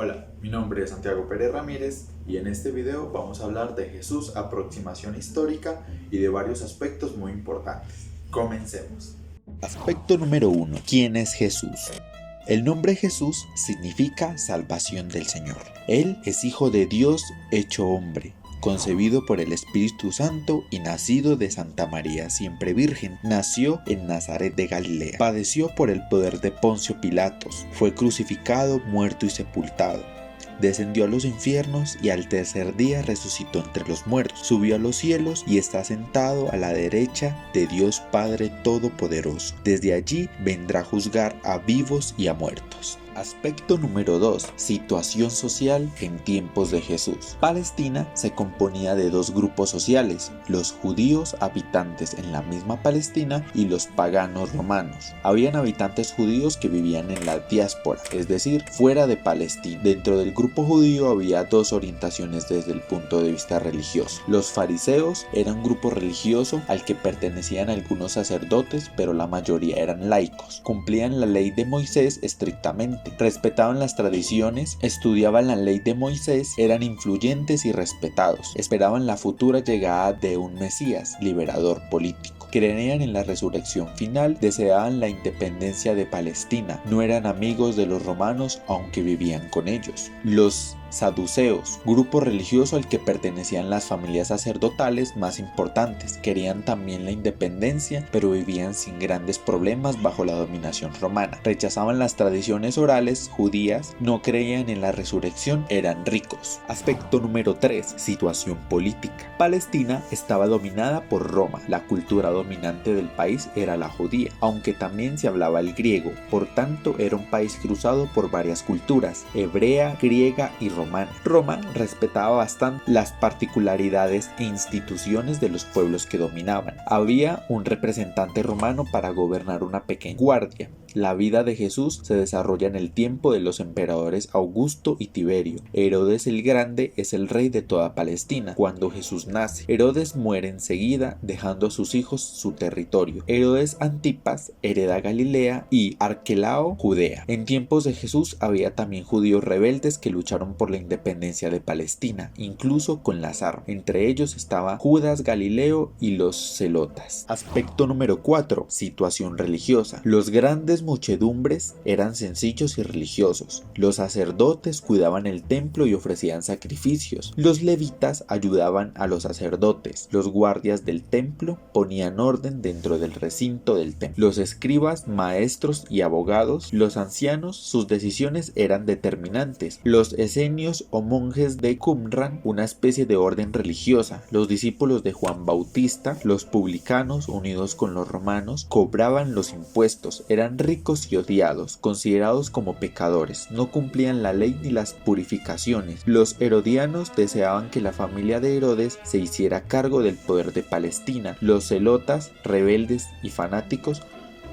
Hola, mi nombre es Santiago Pérez Ramírez y en este video vamos a hablar de Jesús, aproximación histórica y de varios aspectos muy importantes. Comencemos. Aspecto número 1. ¿Quién es Jesús? El nombre Jesús significa salvación del Señor. Él es hijo de Dios hecho hombre, concebido por el Espíritu Santo y nacido de Santa María siempre virgen. Nació en Nazaret de Galilea. Padeció por el poder de Poncio Pilatos. Fue crucificado, muerto y sepultado. Descendió a los infiernos y al tercer día resucitó entre los muertos. Subió a los cielos y está sentado a la derecha de Dios Padre Todopoderoso. Desde allí vendrá a juzgar a vivos y a muertos. Aspecto número 2. Situación social en tiempos de Jesús. Palestina se componía de dos grupos sociales, los judíos habitantes en la misma Palestina y los paganos romanos. Habían habitantes judíos que vivían en la diáspora, es decir, fuera de Palestina. Dentro del grupo judío había dos orientaciones desde el punto de vista religioso. Los fariseos eran un grupo religioso al que pertenecían algunos sacerdotes, pero la mayoría eran laicos. Cumplían la ley de Moisés estrictamente. Respetaban las tradiciones, estudiaban la ley de Moisés, eran influyentes y respetados. Esperaban la futura llegada de un Mesías, liberador político. Creían en la resurrección final, deseaban la independencia de Palestina. No eran amigos de los romanos, aunque vivían con ellos. Los saduceos, grupo religioso al que pertenecían las familias sacerdotales más importantes, querían también la independencia, pero vivían sin grandes problemas bajo la dominación romana. Rechazaban las tradiciones orales judías, no creían en la resurrección, eran ricos. Aspecto número 3. Situación política. Palestina estaba dominada por Roma. La cultura dominante del país era la judía, aunque también se hablaba el griego. Por tanto, era un país cruzado por varias culturas, hebrea, griega y romana. Roma respetaba bastante las particularidades e instituciones de los pueblos que dominaban. Había un representante romano para gobernar una pequeña guardia. La vida de Jesús se desarrolla en el tiempo de los emperadores Augusto y Tiberio. Herodes el Grande es el rey de toda Palestina cuando Jesús nace. Herodes muere enseguida, dejando a sus hijos su territorio. Herodes Antipas hereda Galilea y Arquelao Judea. En tiempos de Jesús había también judíos rebeldes que lucharon por la independencia de Palestina, incluso con las armas. Entre ellos estaba Judas Galileo y los celotas. Aspecto número 4. Situación religiosa. Los grandes muchedumbres eran sencillos y religiosos. Los sacerdotes cuidaban el templo y ofrecían sacrificios. Los levitas ayudaban a los sacerdotes. Los guardias del templo ponían orden dentro del recinto del templo. Los escribas, maestros y abogados, los ancianos, sus decisiones eran determinantes. Los esenios o monjes de Qumran, una especie de orden religiosa. Los discípulos de Juan Bautista, los publicanos unidos con los romanos, cobraban los impuestos. Eran ricos y odiados, considerados como pecadores, no cumplían la ley ni las purificaciones. Los herodianos deseaban que la familia de Herodes se hiciera cargo del poder de Palestina. Los celotas, rebeldes y fanáticos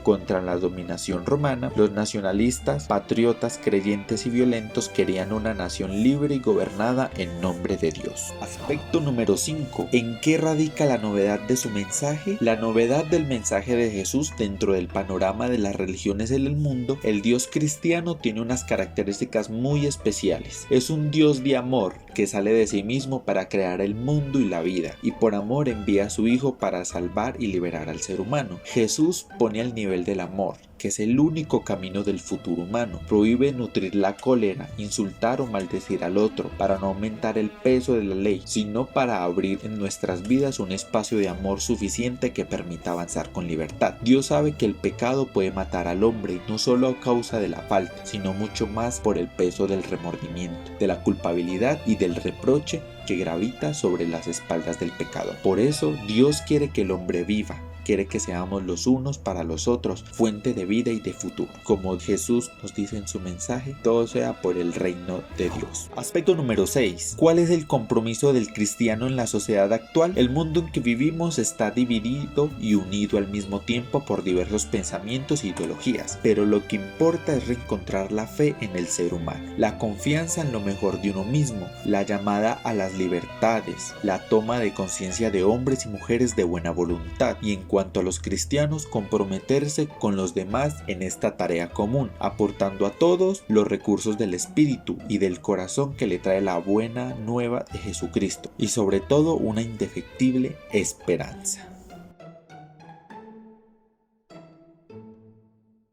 contra la dominación romana. Los nacionalistas, patriotas, creyentes y violentos querían una nación libre y gobernada en nombre de Dios. Aspecto número 5. ¿En qué radica la novedad de su mensaje? La novedad del mensaje de Jesús dentro del panorama de las religiones en el mundo. El Dios cristiano tiene unas características muy especiales. Es un Dios de amor que sale de sí mismo para crear el mundo y la vida, y por amor envía a su Hijo para salvar y liberar al ser humano. Jesús pone al nivel del amor, que es el único camino del futuro humano. Prohíbe nutrir la cólera, insultar o maldecir al otro, para no aumentar el peso de la ley, sino para abrir en nuestras vidas un espacio de amor suficiente que permita avanzar con libertad. Dios sabe que el pecado puede matar al hombre, no solo a causa de la falta, sino mucho más por el peso del remordimiento, de la culpabilidad y del reproche que gravita sobre las espaldas del pecador. Por eso Dios quiere que el hombre viva, quiere que seamos los unos para los otros, fuente de vida y de futuro. Como Jesús nos dice en su mensaje, todo sea por el reino de Dios. Aspecto número 6. ¿Cuál es el compromiso del cristiano en la sociedad actual? El mundo en que vivimos está dividido y unido al mismo tiempo por diversos pensamientos e ideologías, pero lo que importa es reencontrar la fe en el ser humano, la confianza en lo mejor de uno mismo, la llamada a las libertades, la toma de conciencia de hombres y mujeres de buena voluntad y en cuanto a los cristianos, comprometerse con los demás en esta tarea común, aportando a todos los recursos del espíritu y del corazón que le trae la buena nueva de Jesucristo, y sobre todo una indefectible esperanza.